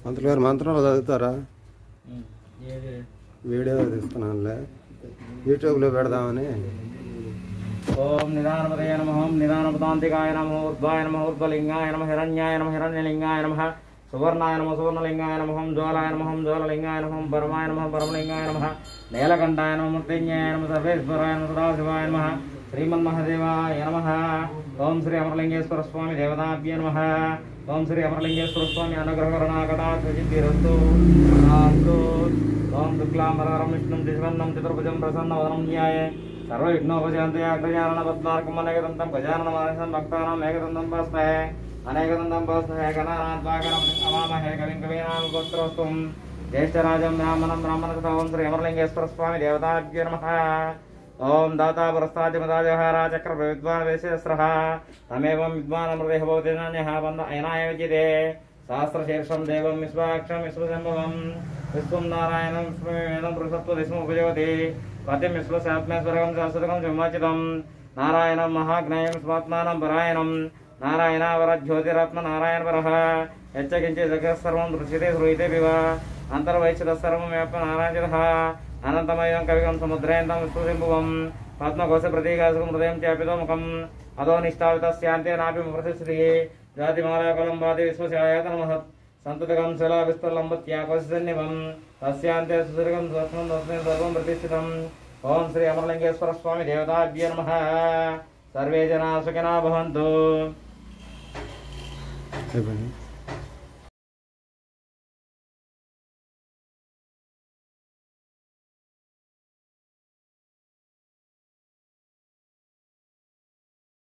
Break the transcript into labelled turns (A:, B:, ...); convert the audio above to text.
A: మంత్రులు గారు మంత్రాలు చదువుతారా? వీడియో తీస్తున్నానులే, యూట్యూబ్లో పెడదామని.
B: ఓం నిదానపదయ నమః, ఓం నిదానపదాంతికాయ నమః, ఊర్ధ్వాయ నమః, ఊర్ధ్వలింగాయ నమః, హిరణ్యాయ నమః, హిరణ్యలింగాయ నమః, సువర్ణాయ నమః, సువర్ణలింగాయ నమః, జ్వాలాయ నమః, జ్వాలలింగాయ నమః, పరమాయ నమః, పరమలింగాయ నమః, నీలకంఠాయ నమః, మృత్యుంజయాయ నమః, సర్వేశ్వరాయ నమః, సదాశివాయ నమః, శ్రీమన్మహాదేవాయ నమః. ఓం శ్రీ అమరలింగేశ్వర స్వామి దేవతాభ్యే నమః. ఓం శ్రీ అమరలింగేశ్వర స్వామి అనుగ్రహకరుణాకటాక్షసిద్ధిరస్తు. ఓం శుక్లాంబరధరం విష్ణుం శశివర్ణం చతుర్భుజం ప్రసన్నవదనం ధ్యాయే సర్వవిఘ్నోపశాంతయే అగ్రజానన పద్మార్కం అనేకదంతం గజాననమానసం భక్తానాం ఏకదంతం భాస్మహే అనేకదంతం భాస్మహే గణానాథ్ గణపతిం అవామహే కవిం కవీనాముపస్త్రోస్తుం జ్యేష్ఠరాజం బ్రాహ్మణం బ్రాహ్మణకథ. ఓం శ్రీ అమరలింగేశ్వర స్వామి దేవతాభ్యో నమః. ఓం దాతా పురస్తాదిమదాజహార చక్ర విద్వాన్ వేశస్రః తమేవం విద్వానమృదేహ భవతి నాన్యః బంధ అయినాయ విద్యతే సహస్రశీర్షం దేవం విశ్వాక్షం విశ్వశంభవం విశ్వం నారాయణం విశ్వమేదం పురుషత్వదిశం ఉపజోతి పతిం విశ్వశాత్మేశ్వరకం శాశ్వతకం విమోచితం నారాయణం మహాజ్ఞాయం స్వాత్మానం పరాయణం నారాయణావరజ్యోతిరాత్మ నారాయణ పరః యచ్చకించే జగత్సర్వం దృశ్యతే శ్రూయతే వివ అంతర్వైశ్యతసర్వం వ్యాప్య నారాయణः అనంతమయం కవికం సముద్రేంతం విశ్వశంభువం పద్మకోశ ప్రతీకాశకం హృదయం చాపితో ముఖం అదో నిష్ఠావితస్యాంతే నాపి ప్రతిశ్రీ జాతిమాలయకలం వాది విశ్వశాయతన మహత్ సంతతకం శిలా విస్తర్లంబత్యాకోశన్నివం తస్యాంతే సుదీర్ఘం స్వస్నం తస్మిన్ సర్వం ప్రతిష్ఠితం. ఓం శ్రీ అమరలింగేశ్వర స్వామి దేవతాభ్యో నమః. సర్వే జనా సుఖినో భవంతు.